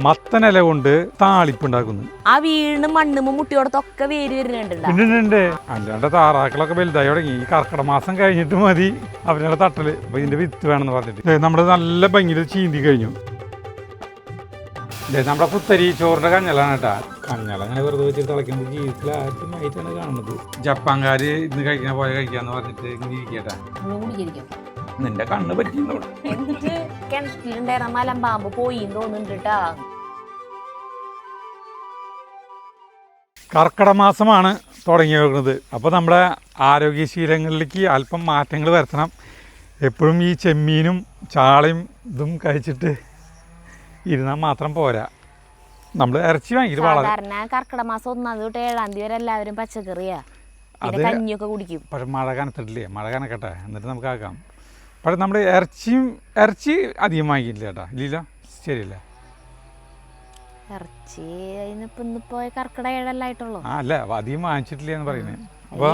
മത്തനില കൊണ്ട് താളിപ്പുണ്ടാക്കുന്നു. ആ വീണ് മണ്ണുമ്പോ മുട്ടിയോടത്തൊക്കെ വേര് വരുന്നുണ്ട്. അല്ലാണ്ട് താറാക്കളൊക്കെ വലുതായി തുടങ്ങി. ഈ കർക്കിടക മാസം കഴിഞ്ഞിട്ട് മതി അവരുടെ തട്ടല്. അപ്പൊ ഇതിന്റെ വിത്ത് വേണമെന്ന് പറഞ്ഞിട്ട് നമ്മുടെ നല്ല ഭംഗിയിൽ ചീന്തി കഴിഞ്ഞു. നമ്മുടെ പുത്തരി ചോറിന്റെ കഞ്ഞലാണ് കേട്ടാ. കഞ്ഞല അങ്ങനെ വെറുതെ വെച്ചിട്ട് തിളയ്ക്കുന്നത് ജീവിതത്തിൽ ആദ്യമായിട്ടാണ് കാണുന്നത്. ജപ്പാൻകാര് ഇന്ന് കഴിക്കുന്ന പോലെ കഴിക്കാന്ന് പറഞ്ഞിട്ട് ഇങ്ങനെ ഇരിക്കട്ടാ. നിന്റെ കണ്ണ് പറ്റിയെന്നോട് എന്നിട്ട് കിണറ്റിലുണ്ടായിരുന്ന മലമ്പാമ്പ് പോയി തോന്നുന്നുണ്ട്. കർക്കിടക മാസമാണ് തുടങ്ങി വെക്കുന്നത്. അപ്പോൾ നമ്മുടെ ആരോഗ്യശീലങ്ങളിലേക്ക് അല്പം മാറ്റങ്ങൾ വരുത്തണം. എപ്പോഴും ഈ ചെമ്മീനും ചാളയും ഇതും കഴിച്ചിട്ട് ഇരുന്നാൽ മാത്രം പോരാ. നമ്മൾ ഇറച്ചി വാങ്ങിയിട്ട് സാധാരണ കർക്കിടക മാസം 1 തൊട്ട് 7 തീയതി വരെ എല്ലാവരും പച്ചക്കറിയാ, കഞ്ഞിയൊക്കെ കുടിക്കും. പക്ഷെ മഴ കനത്തിട്ടില്ലേ, മഴ കനക്കട്ടെ എന്നിട്ട് നമുക്ക് ആക്കാം. പക്ഷെ നമ്മൾ ഇറച്ചി അധികം വാങ്ങിക്കില്ല ചേട്ടാ. ഇല്ല ശരിയല്ല, ഇറച്ചി ഇന്നിപ്പോ കർക്കിടക 7 ആയിട്ടുള്ളൂ. അല്ല അധികം വാങ്ങിച്ചിട്ടില്ല എന്ന് പറയുന്നത്. അപ്പോൾ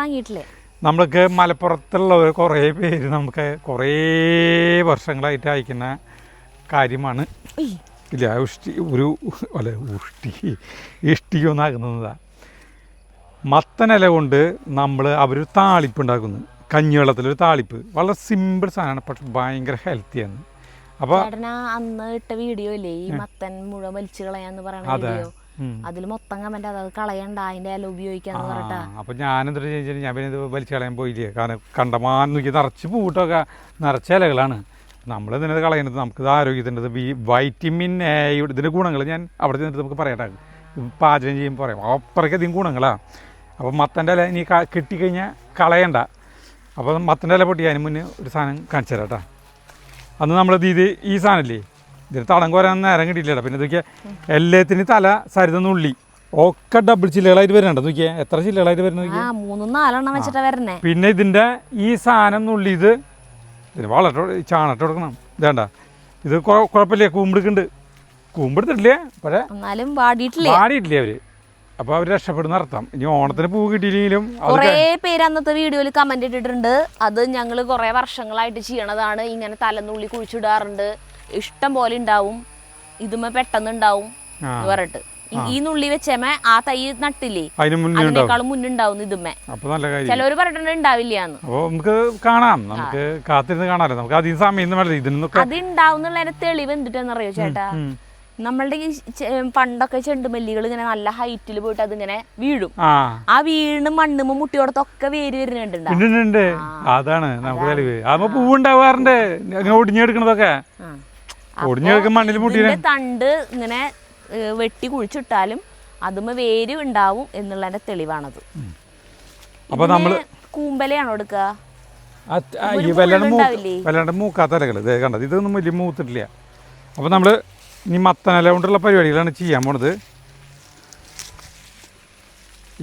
വാങ്ങിയിട്ടില്ലേ? നമ്മൾക്ക് മലപ്പുറത്തുള്ളവർ കുറേ പേര് നമുക്ക് കുറേ വർഷങ്ങളായിട്ട് അയക്കുന്ന കാര്യമാണ്. ഇല്ല ഇഷ്ടികൊന്നാകുന്നതാ. മത്തനില കൊണ്ട് അവർ താളിപ്പുണ്ടാക്കുന്നു. കഞ്ഞിവെള്ളത്തിലൊരു താളിപ്പ്. വളരെ സിമ്പിൾ സാധനമാണ്, പക്ഷെ ഭയങ്കര ഹെൽത്തിയാണ്. അപ്പോൾ അന്ന് ഇട്ട വീഡിയോ ഇല്ലേ, ഈ മത്തൻ മുഴുവൻ വലിച്ചു കളയാന്ന് പറയുന്ന വീഡിയോ, അതിൽ മൊത്തം കമന്റ് അത് കളയണ്ട, അതിന്റെ ഇല ഉപയോഗിക്കാന്ന് പറഞ്ഞിട്ടാ. അപ്പൊ ഞാനെന്താ ചോദിച്ചാൽ ഞാൻ പിന്നെ ഇത് വലിച്ചു കളയാൻ പോയില്ലേ. കാരണം കണ്ടമാനം നോക്കി നിറച്ച് പൂട്ടൊക്കെ നിറച്ച ഇലകളാണ്. നമ്മൾ ഇതിനത് കളയുന്നത് നമുക്കിത് ആരോഗ്യത്തിൻ്റെ വൈറ്റമിൻ എ ഇതിൻ്റെ ഗുണങ്ങൾ ഞാൻ അവിടെ ചെന്നിട്ട് നമുക്ക് പറയട്ടെ. പാചകം ചെയ്യുമ്പോൾ പറയാം അത്രയ്ക്കധികം ഗുണങ്ങളാണ്. അപ്പോൾ മത്തൻ്റെ ഇല ഇനി കിട്ടിക്കഴിഞ്ഞാൽ കളയണ്ട. അപ്പോൾ മത്തൻ്റെ ഇല പൊട്ടി അതിന് മുന്നേ ഒരു സാധനം കാണിച്ചു തരാം കേട്ടോ. അന്ന് നമ്മളിത് ഈ സാധനമില്ലേ, ഇതിന് തടം കോരാൻ നേരം കിട്ടിയില്ല. പിന്നെ ഇതൊക്കെ എല്ലാത്തിനും തല സരിതന്നുള്ളി ഒക്കെ ഡബിൾ ചില്ലകളായിട്ട് വരുന്നുണ്ട്. നോക്കിയാൽ എത്ര ചില്ലകളായിട്ട് വരുന്നത്, 3-4 വെച്ചിട്ടാ വരണേ. പിന്നെ ഇതിൻ്റെ ഈ സാധനം നുള്ളി ഇതിന് വളരെ ചാണട്ട് കൊടുക്കണം. ഇതേണ്ട ഇത് കുഴപ്പമില്ല, കൂമ്പെടുത്തിട്ടില്ലേ, പക്ഷേ വാടിയിട്ടില്ലേ അവര്. അപ്പോൾ അവർ രക്ഷപ്പെടുന്ന അർത്ഥം. ഇനി ഓണത്തിന് പൂ കിട്ടിയില്ലെങ്കിലും കുറേ പേര് അന്നത്തെ വീഡിയോയിൽ കമന്റ് ഇട്ടിട്ടുണ്ട്. അത് ഞങ്ങൾ കുറേ വർഷങ്ങളായിട്ട് ചെയ്യണതാണ്, ഇങ്ങനെ തലനുള്ളി കുഴിച്ചിടാറുണ്ട്, ഇഷ്ടം പോലെ ഉണ്ടാവും, ഇതുമ്മ പെട്ടെന്ന് ഉണ്ടാവും എന്ന് പറഞ്ഞിട്ട്. ഈ നുള്ളി വെച്ചേമ ആ തൈ നട്ടില്ലേ അതിനേക്കാളും മുന്നുണ്ടാവും ഇതുമ്മേ. ചിലവര് പറഞ്ഞിട്ടുണ്ട് ഉണ്ടാവില്ലാന്ന്. നമുക്ക് കാണാം, നമുക്ക് കാത്തിരുന്ന് കാണാമല്ലോ. നമുക്ക് അധികം സമയം അത് ഉണ്ടാവുന്നുള്ളതിന്റെ തെളിവ് എന്തിട്ടെന്നറിയോ ചേട്ടാ? നമ്മളുടെ ഈ പണ്ടൊക്കെ ചെണ്ടുമല്ലികൾ ഇങ്ങനെ നല്ല ഹൈറ്റിൽ പോയിട്ട് അതിങ്ങനെ വീഴും. ആ വീണ് മണ്ണുമ്പോ മുട്ടിയോടത്തൊക്കെ വേര് വരുന്നുണ്ട്. അതാണ് നമുക്ക് തെളിവ്. അപ്പൊ പൂവുണ്ടാവാറുണ്ട് ഒടിഞ്ഞെടുക്കണതൊക്കെ. മണ്ണിൽ മുട്ടിയ തണ്ട് ഇങ്ങനെ വെട്ടി കുഴിച്ചിട്ടാലും അതുമ്മ വേര് ഉണ്ടാവും എന്നുള്ളതിന്റെ തെളിവാണത്. അപ്പൊ നമ്മള് കൂമ്പലയാണോ എടുക്കുക? വല്ലാണ്ട് മൂക്കാത്ത ഇലകൾ കണ്ടത്, ഇതൊന്നും വലിയ മൂത്തിട്ടില്ല. അപ്പൊ നമ്മള് ഇനി മത്തനില കൊണ്ടുള്ള പരിപാടികളാണ് ചെയ്യാൻ പോണത്.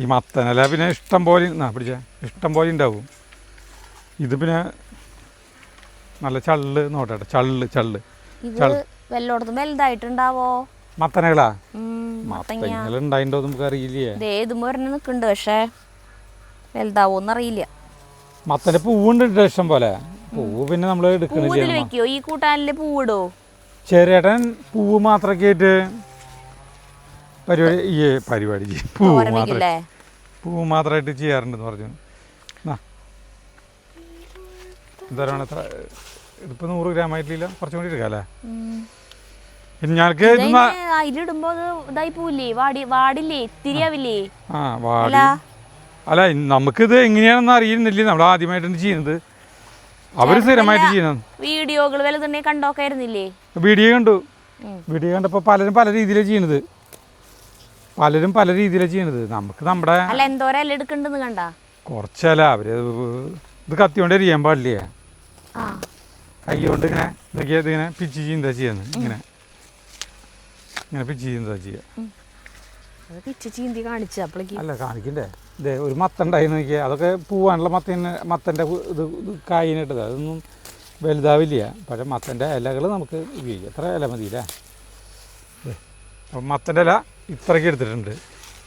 ഈ മത്തനില പിന്നെ ഇഷ്ടം പോലെ ഉണ്ടാവും. ഇത് പിന്നെ നല്ല ചള്ള് നോട്ടെ, ചള്ള് വല്ലോടത്തും വലുതായിട്ടുണ്ടാവോ മത്തനകളാ? മത്തങ്ങൾ ഉണ്ടായിട്ടോ നമുക്ക് അറിയില്ലേ. നിക്കുന്നുണ്ട്, പക്ഷേ വലുതാവോന്നറിയില്ല. മത്തന്റെ പൂവുണ്ട് ഇഷ്ടം പോലെ. പൂവ് പിന്നെ നമ്മൾ എടുക്കണില്ല. ഈ കൂട്ടാനില് പൂവിടോ? ചേരേട്ടൻ പൂവ് മാത്രമൊക്കെ ആയിട്ട് പരിപാടി ചെയ്യും. പൂവ് മാത്രമായിട്ട് ചെയ്യാറുണ്ടെന്ന് പറഞ്ഞു. എന്താ പറയുക, എത്ര ഇതിപ്പോൾ 100 ഗ്രാം ആയിട്ടില്ല, കുറച്ചും കൂടി എടുക്കാം അല്ലേ? ഞങ്ങൾക്ക് അല്ല നമുക്കിത് എങ്ങനെയാണെന്ന് അറിയുന്നില്ലേ. നമ്മൾ ആദ്യമായിട്ടാണ് ചെയ്യുന്നത്. അവര് സ്ഥിരമായിട്ട് ചെയ്യുന്നത്. വീഡിയോകൾ കണ്ടോക്കായിരുന്നില്ലേ? വീഡിയോ കണ്ടപ്പോൾ പലരും പല രീതിയിലാണ് ചെയ്യുന്നത്. നമുക്ക് നമ്മുടെ കുറച്ചല്ല അവര് ഇത് കത്തിയോണ്ട് എരിയാൻ പാടില്ലേ. കൈ കൊണ്ട് ഇങ്ങനെ പിച്ച് ചെയ്യുന്നതാ ചെയ്യുന്നത്. ഇങ്ങനെ പിച്ച് ചെയ്യുന്നതാ ചെയ്യാ. അല്ല കാണിക്കണ്ടേ. ഇതേ ഒരു മത്തൻ ഉണ്ടായി നോക്കിയാൽ അതൊക്കെ പൂവാനുള്ള മത്തൻ്റെ ഇത് കായിനിട്ടത്. അതൊന്നും വലുതാവില്ല. പക്ഷേ മത്തൻ്റെ ഇലകൾ നമുക്ക് ഉപയോഗിക്കാം. എത്ര ഇല മതിയില്ലേ? അപ്പം മത്തൻ്റെ ഇല ഇത്രയ്ക്ക് എടുത്തിട്ടുണ്ട്.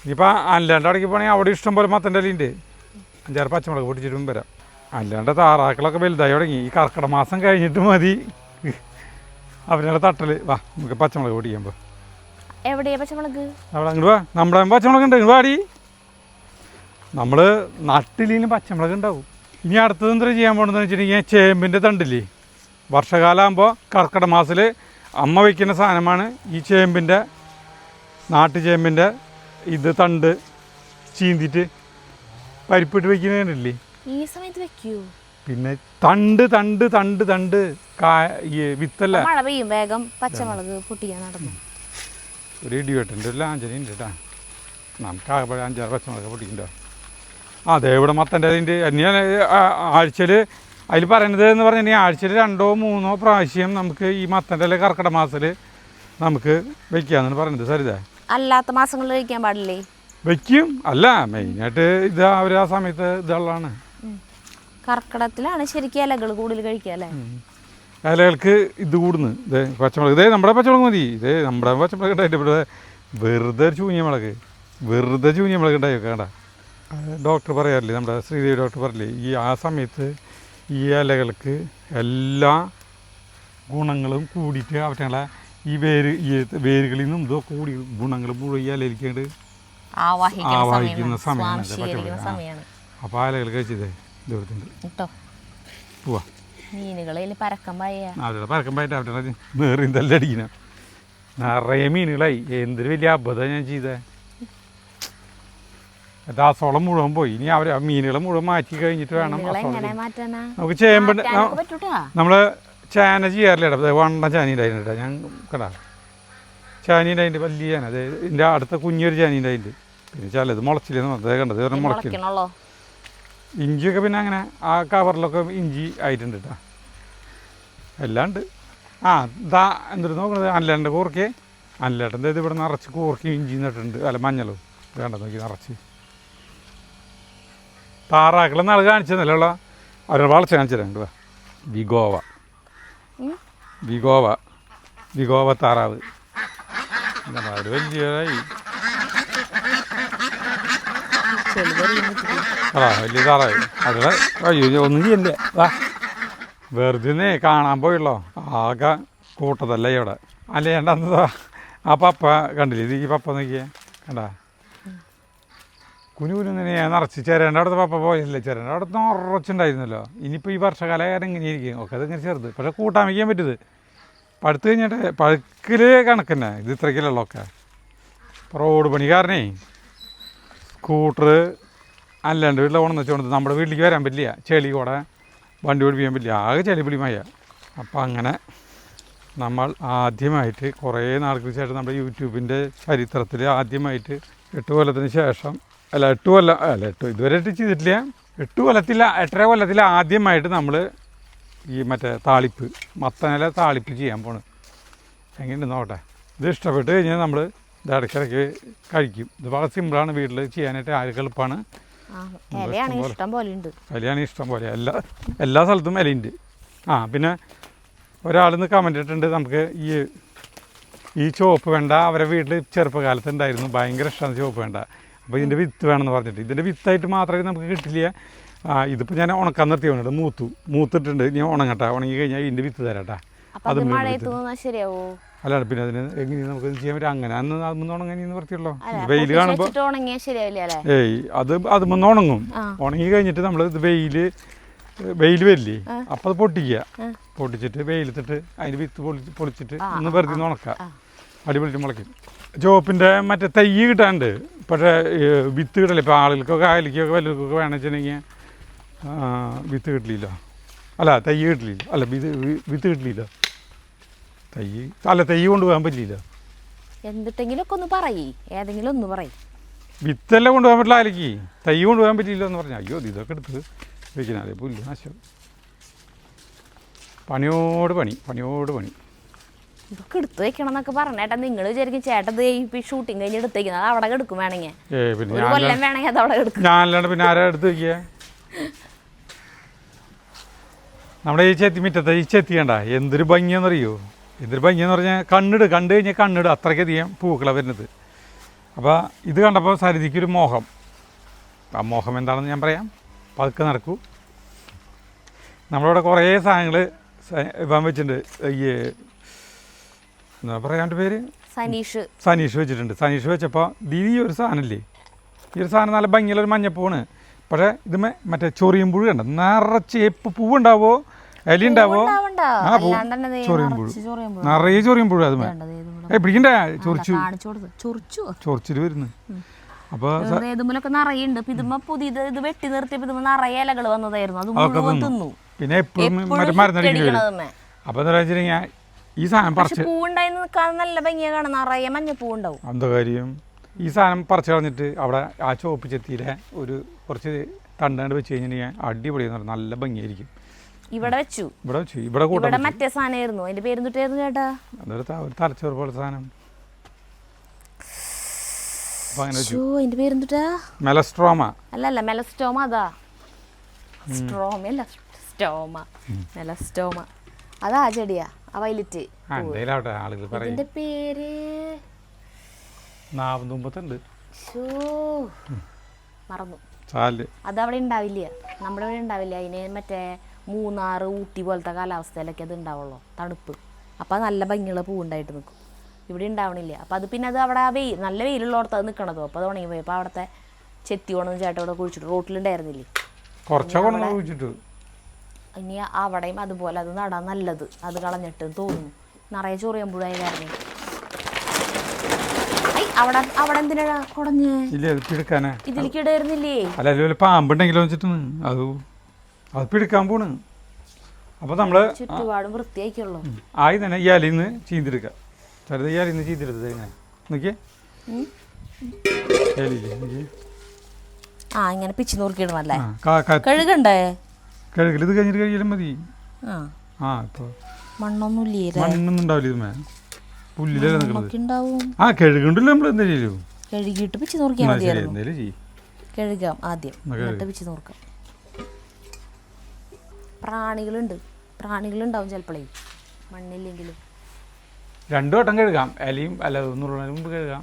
ഇനിയിപ്പോൾ അല്ലാണ്ട് അടക്കി പോകണമെങ്കിൽ അവിടെ ഇഷ്ടം പോലെ മത്തൻ്റെ ഇലയുണ്ട്. 5-6 പച്ചമുളക് പൊട്ടിച്ചിട്ടും വരാം. അല്ലാണ്ട് താറാക്കളൊക്കെ വലുതായി തുടങ്ങി. ഈ കർക്കിടക മാസം കഴിഞ്ഞിട്ട് മതി അവരുടെ തട്ടൽ. വാ നമുക്ക് പച്ചമുളക് പൊടിക്കുമ്പോൾ എവിടെയാ പച്ചമുളക്? അവിടെ അങ്ങോട്ട് വാ, നമ്മുടെ പച്ചമുളക് ഉണ്ട്, ഇങ്ങോട്ട് വാടി. നമ്മൾ നട്ടിലും പച്ചമുളക് ഉണ്ടാവും. ഇനി അടുത്തത് എന്താ ചെയ്യാൻ പോകണമെന്ന് വെച്ചിട്ടുണ്ടെങ്കിൽ ചേമ്പിൻ്റെ തണ്ടില്ലേ, വർഷകാലമാകുമ്പോൾ കർക്കിടക മാസത്തിൽ അമ്മ വയ്ക്കുന്ന സാധനമാണ് ഈ ചേമ്പിൻ്റെ, നാട്ടുചേമ്പിൻ്റെ ഇത് തണ്ട് ചീന്തിട്ട് പരിപ്പിട്ട് വയ്ക്കുന്നില്ലേ. ഈ സമയത്ത് വെക്കൂ? പിന്നെ തണ്ട് തണ്ട് തണ്ട് തണ്ട് ഈ വിത്തല്ല. മഴ പെയ്യും വേഗം പച്ചമുളക് പൊട്ടിക്കാൻ നടന്നു. ഒരു ഇടിവെട്ടുണ്ട്, ഒരു ലാഞ്ചന ഉണ്ട് കേട്ടാ. നമുക്ക് ആകെ 5-6 പച്ചമുളക് പൊട്ടിക്കണ്ടോ. അതെ, ഇവിടെ മത്തൻ്റെ അതിൻ്റെ ഞാൻ ആഴ്ചയിൽ അതിൽ പറയണത് എന്ന് പറഞ്ഞിട്ടുണ്ടെങ്കിൽ ആഴ്ചയിൽ 2-3 പ്രാവശ്യം നമുക്ക് ഈ മത്തൻ്റെ കർക്കിടക മാസത്തിൽ നമുക്ക് വെക്കാന്നാണ് പറയുന്നത്. സരിത, അല്ലാത്ത മാസങ്ങളിൽ കഴിക്കാൻ പാടില്ലേ? വെക്കും. അല്ല, മെയിനായിട്ട് ഇത് അവർ ആ സമയത്ത് ഇതുള്ളതാണ്. കർക്കിടകത്തിലാണ് ശരിക്കും ഇലകൾ കൂടുതൽ കഴിക്കുക അല്ലേ? ഇലകൾക്ക് ഇത് കൂടുന്നു. ഇതേ പച്ചമുളക്, ഇതേ നമ്മുടെ പച്ചമുളക് മതി. ഇതേ നമ്മുടെ പച്ചമുളക് ഉണ്ടായിട്ട് ഇവിടെ വെറുതെ ചൂഞ്ഞ മുളക്, വെറുതെ ചൂഞ്ഞ മുളക് ഉണ്ടായി വെക്കണ്ട. ഡോക്ടർ പറയാറില്ലേ, നമ്മുടെ ശ്രീദേവി ഡോക്ടർ പറയില്ലേ, ഈ ആ സമയത്ത് ഈ ഇലകൾക്ക് എല്ലാ ഗുണങ്ങളും കൂടിയിട്ട് അവറ്റങ്ങളെ ഈ വേരുകളിൽ നിന്നും ഇതൊക്കെ കൂടി ഗുണങ്ങൾ മുഴുവൻ ഈ ഇലയിലേക്കാണ്ട് ആവാഹിക്കുന്ന സമയമാണ്. അപ്പോൾ ആ ഇലകൾ കഴിച്ചതേ ഇതെടുത്തുണ്ട് പോവാ. മീനുകളിൽ പരക്കം അവിടെ പരക്കം പായിട്ട് അവരുടെ നേറിയും തല്ലടിക്കുന്ന നിറയെ മീനുകളായി. എന്തൊരു വലിയ അബദ്ധം ഞാൻ ചെയ്തേ. ദാസോളം മുഴുവൻ പോയി. ഇനി അവർ മീനുകളെ മുഴുവൻ മാറ്റി കഴിഞ്ഞിട്ട് വേണം നമുക്ക് ചേമ്പ്. നമ്മൾ ചേന ചെയ്യാറില്ല, വണ്ണ ചാനീൻ്റെ അതിൻ്റെ ഞാൻ കണ്ടാ ചാനീൻ്റെ അതിൻ്റെ വലിയ ചേന. അതെ, ഇതിൻ്റെ അടുത്ത കുഞ്ഞൊരു ചാനീൻ്റെ അതിൻ്റെ. പിന്നെ ചിലത് മുളച്ചില്ലെന്ന് പറഞ്ഞത് കണ്ടത് വേറെ മുളയ്ക്കണം. ഇഞ്ചിയൊക്കെ പിന്നെ അങ്ങനെ ആ കവറിലൊക്കെ ഇഞ്ചി ആയിട്ടുണ്ട് കേട്ടോ, എല്ലാം ഉണ്ട്. ആ ഇതാ എന്തൊരു നോക്കണത്, അനിലേട്ടൻ്റെ കൂർക്കേ. അനിലേട്ടൻ്റെ ഇത് ഇവിടെ നിറച്ച് കൂർക്കയും ഇഞ്ചി നട്ടിട്ടുണ്ട്. അല്ല മഞ്ഞളും വേണ്ട നോക്കി നിറച്ച്. താറാക്കളെ നാളെ കാണിച്ചതല്ലോ, അവരുടെ വളച്ച് കാണിച്ചു തരാം. വിഗോവ വിഗോവ വിഗോവ താറാവ് അത് വലിയതായി. വലിയ താറാവ് അതിടെ അയ്യോ ഒന്നും ചെയ്യല്ലേ. വാ, വെറുതെ കാണാൻ പോയുള്ളോ, ആകെ കൂട്ടതല്ല ഇവിടെ. അല്ലേ ഏണ്ടാ ആ പപ്പ കണ്ടില്ലേ, ഇത് ഈ പപ്പ നോക്കിയേ കണ്ടാ, കുനുകുനു നിറച്ച്. ചേരേൻ്റെ അടുത്ത് പപ്പ പോയല്ലേ, ചേരേൻ്റെ അടുത്ത് നിറച്ചുണ്ടായിരുന്നല്ലോ. ഇനിയിപ്പോൾ ഈ വർഷകാലം ഇങ്ങനെ ഇരിക്കും ഒക്കെ, അതിങ്ങനെ ചെറുത്. പക്ഷേ കൂട്ടാൻ വയ്ക്കാൻ പറ്റുന്നത് പഴുത്ത് കഴിഞ്ഞിട്ട് പഴുക്കൽ കണക്കന്നെ. ഇത് ഇത്രയ്ക്കല്ലോ ഒക്കെ. റോഡ് പണി കാരണേ സ്കൂട്ടർ അല്ലാണ്ട് വീട്ടിൽ ഓണം വെച്ചുകൊണ്ട് നമ്മുടെ വീട്ടിലേക്ക് വരാൻ പറ്റില്ല. ചെളി കൂടെ വണ്ടി ഓടിപ്പിക്കാൻ പറ്റില്ല, ആകെ ചെളിപ്പിളി മഴ. അപ്പം അങ്ങനെ നമ്മൾ ആദ്യമായിട്ട് കുറേ നാൾക്ക് ശേഷം നമ്മുടെ യൂട്യൂബിൻ്റെ ചരിത്രത്തിൽ ആദ്യമായിട്ട് 8 കൊല്ലത്തിന് ശേഷം, അല്ല 8 കൊല്ലം അല്ല 8 ഇതുവരെ ചെയ്തിട്ടില്ല, 8 കൊല്ലത്തില്ല 8.5 കൊല്ലത്തിൽ ആദ്യമായിട്ട് നമ്മൾ ഈ മറ്റേ താളിപ്പ്, മത്തനില താളിപ്പ് ചെയ്യാൻ പോണ്. എങ്ങനെയുണ്ട് നോക്കട്ടെ. ഇത് ഇഷ്ടപ്പെട്ട് കഴിഞ്ഞാൽ നമ്മൾ ഇത് ഇടയ്ക്കിടയ്ക്ക് കഴിക്കും. ഇത് വളരെ സിമ്പിളാണ്, വീട്ടിൽ ചെയ്യാനായിട്ട് ആർക്ക് എളുപ്പമാണ്. ഇലയാണ് ഇഷ്ടം പോലെ, എല്ലാ സ്ഥലത്തും ഇലയുണ്ട്. പിന്നെ ഒരാളിന്ന് കമൻ്റ് ഇട്ടിട്ടുണ്ട്, നമുക്ക് ഈ ചുവപ്പ് വേണ്ട, അവരെ വീട്ടിൽ ചെറുപ്പകാലത്ത് ഉണ്ടായിരുന്നു, ഭയങ്കര ഇഷ്ടമാണ് ചുവപ്പ് വേണ്ട. അപ്പോൾ ഇതിൻ്റെ വിത്ത് വേണമെന്ന് പറഞ്ഞിട്ട്, ഇതിൻ്റെ വിത്തായിട്ട് മാത്രമേ നമുക്ക് കിട്ടില്ല. ഇതിപ്പോൾ ഞാൻ ഉണക്കാൻ നിർത്തി വന്നിട്ട് മൂത്തിട്ടുണ്ട്. ഞാൻ ഉണങ്ങട്ടെ, ഉണങ്ങി കഴിഞ്ഞാൽ ഇതിൻ്റെ വിത്ത് തരാട്ടാ. അത് ശരിയാവോ? അല്ലാണ്ട് പിന്നെ അതിന് എങ്ങനെയാണ് നമുക്ക് ചെയ്യാൻ പറ്റും? അങ്ങനെ അന്ന് ഉണങ്ങാനിന്ന് പറഞ്ഞല്ലോ, വെയിൽ കാണുമ്പോൾ അത് മുന്ന് ഉണങ്ങും. ഉണങ്ങി കഴിഞ്ഞിട്ട് നമ്മൾ ഇത് വെയിൽ വരില്ലേ, അപ്പം അത് പൊട്ടിച്ചിട്ട് വെയിലത്തിട്ട് അതിൻ്റെ വിത്ത് പൊളിച്ചിട്ട് ഒന്ന് വെറുതെ ഉണക്കാം. അടിപൊളിയിട്ട് മുളയ്ക്കും. ചുവപ്പിൻ്റെ മറ്റേ തൈ കിട്ടാണ്ട്, പക്ഷേ വിത്ത് കിട്ടില്ല. ഇപ്പോൾ ആളുകൾക്കൊക്കെ അയലിക്കൊക്കെ വല്ലവർക്കൊക്കെ വേണമെന്ന് വെച്ചിട്ടുണ്ടെങ്കിൽ വിത്ത് കിട്ടില്ല. അല്ല തൈ കിട്ടില്ല, അല്ല വിത്ത് കിട്ടില്ല. തൈ കൊണ്ടുപോകാൻ പറ്റില്ല. എന്തിട്ടെങ്കിലൊക്കെ ഒന്ന് പറയേ, ഏതെങ്കിലും ഒന്ന് പറയും. വിത്തെല്ലാം കൊണ്ടുപോകാൻ പറ്റില്ല, അയലിക്ക് തൈ കൊണ്ടുപോകാൻ പറ്റില്ല എന്ന് പറഞ്ഞാൽ അയ്യോ ഇതൊക്കെ എടുത്ത് വെക്കണം. അതേ പുല്ല് നാശം. പണിയോട് പണി. ഇതൊക്കെ എടുത്ത് വെക്കണം എന്നൊക്കെ പറഞ്ഞേട്ടാ. നിങ്ങൾ വിചാരിക്കും ചേട്ടത് ഈ ഷൂട്ടിങ് കഴിഞ്ഞ് എടുത്ത് വെക്കുന്നത്, അത് അവിടെ എടുക്കും വേണമെങ്കിൽ, ഒരു കൊല്ലം വേണമെങ്കിൽ അത് അവിടെ എടുക്കും. ഞാനല്ലാണ്ട് പിന്നെ ആരാ എടുത്ത് വെക്കുക? നമ്മുടെ ഈ മുറ്റത്തെ ഈ ചെത്തിയണ്ട എന്തൊരു ഭംഗിയെന്നറിയോ, എന്തൊരു ഭംഗിയെന്ന് പറഞ്ഞാൽ കണ്ടു കഴിഞ്ഞാൽ കണ്ണിട് അത്രയ്ക്കധികം പൂക്കളാണ് വരുന്നത്. അപ്പോൾ ഇത് കണ്ടപ്പോൾ സരിതിക്കൊരു മോഹം. ആ മോഹം എന്താണെന്ന് ഞാൻ പറയാം, പതുക്കെ നടക്കൂ. നമ്മളിവിടെ കുറേ സാധനങ്ങൾ ഇപ്പം വെച്ചിട്ടുണ്ട്. ഈ എന്താ പറയാൻ്റെ പേര്, സനീഷ് വെച്ചിട്ടുണ്ട്. സനീഷ് വെച്ചപ്പോൾ ഈ ഒരു സാധനമില്ലേ, ഈ ഒരു സാധനം നല്ല ഭംഗിയുള്ളൊരു മഞ്ഞപ്പൂവാണ്. പക്ഷേ ഇത് മറ്റേ ചൊറിയും പുഴു കണ്ട നിറച്ച് പൂവുണ്ടാവോ ഇല ഉണ്ടാവോ? ആ പൂ ചൊറിയും പുഴു, നിറയെ ചൊറിയും പുഴു. അത് പിടിക്കണ്ടേ, ചൊറിച്ചിട്ട് വരുന്നു. അപ്പോൾ ഇലകൾ വന്നതായിരുന്നു, പിന്നെ എപ്പോഴും മരുന്നടിക്കുന്നത്. അപ്പോൾ എന്താ വെച്ചിട്ടുണ്ടെങ്കിൽ ഈ സാധനം പറിച്ച് നല്ല ഭംഗിയാ കാണാൻ, നിറയെ മഞ്ഞപ്പൂവുണ്ടാവും. എന്താ കാര്യം, ഈ സാധനം പറിച്ച് കളഞ്ഞിട്ട് അവിടെ ആ ചുവപ്പ് ചെത്തിയിലെ ഒരു കുറച്ച് തണ്ടാണ്ട് വെച്ച് കഴിഞ്ഞിട്ടുണ്ടെങ്കിൽ അടിപൊളിയെന്ന് നല്ല ഭംഗിയായിരിക്കും. ഇവിടെ വെച്ചു, ഇവിടെ മറ്റേ സാധനമായിരുന്നു, അതിന്റെ പേരെന്തുട്ടായിരുന്നു ചേട്ടാ? അതൊരു തലച്ചോറ് പോലെ സാധനം. അതിന്റെ പേരെന്തുട്ടാ? മെലസ്ട്രോമ. അല്ലല്ല, മെലസ്റ്റോമ. അതാ സ്ട്രോമല്ല, സ്റ്റോമ, മെലസ്റ്റോമ. അതാ ചെടിയാ, ആ വൈലറ്റ്. ഇതിന്റെ പേര് മറന്നു. അതവിടെ ഉണ്ടാവില്ല, നമ്മുടെ ഇവിടെ ഉണ്ടാവില്ല. അതിന് മറ്റേ മൂന്നാർ, ഊട്ടി പോലത്തെ കാലാവസ്ഥയിലൊക്കെ അത് ഉണ്ടാവുള്ളൂ, തണുപ്പ്. അപ്പം നല്ല ഭംഗിയുള്ള പൂവുണ്ടായിട്ട് നിൽക്കും. ഇവിടെ ഉണ്ടാവണില്ല. അപ്പം അത് പിന്നെ അത് അവിടെ നല്ല വെയിലുള്ളോടത്ത് അത് നിൽക്കണതോ. അപ്പോൾ അത് ഉണങ്ങി പോയി. അപ്പോൾ അവിടുത്തെ ചെത്തി ഉണന്ന് ചേട്ടൻ ഇവിടെ കുഴിച്ചിട്ട് റോട്ടിലുണ്ടായിരുന്നില്ലേ, ഇനി അവിടെയും അതുപോലെ അത് നടാൻ നല്ലത്. അത് കളഞ്ഞിട്ട് തോന്നുന്നു നിറയെ ചൊറിയുമ്പോഴായ കാരണം. അവിടെ എന്തിനാ കുടഞ്ഞ് ഇതിലേക്ക് ഇടായിരുന്നില്ലേ? പാമ്പുണ്ടെങ്കിലോ വെച്ചിട്ട് അത് പിടിക്കാൻ പോണ്. അപ്പോൾ നമ്മൾ ചുറ്റുപാടും വൃത്തിയാക്കിയുള്ളൂ. ആയി തന്നെ ഈ ഇലയിന്ന് ചീന്തിടുക്കുക. ചെറുത് ഈ ഇലയിന്ന് ചീന്തിടുന്നത് ഇങ്ങനെ നോക്കിയേ, ഇങ്ങനെ പിച്ച് നോക്കിയിടണല്ലേ. കഴുകണ്ടേ? കഴുകൽ ഇത് കഴിഞ്ഞിട്ട് കഴിയാലും മതി. ഇപ്പോൾ മണ്ണൊന്നും ഉണ്ടാവില്ല. ഇതുമേ പുല്ലിലല്ലേ നിൽക്കുന്നത്. കഴുകണ്ടല്ലോ നമ്മൾ എന്തെങ്കിലും കഴുകിയിട്ട് പിച്ച് നോക്കിയാൽ മതി. കഴുകാം ആദ്യം, എന്നിട്ട് പിച്ച് നോക്കാം. പ്രാണികളുണ്ടാവും ചിലപ്പോഴേ, മണ്ണില്ലെങ്കിലും. 2 വട്ടം കഴുകാം. ഇലയും അല്ല ഒന്നുള്ളതിന് മുമ്പ് കഴുകാം.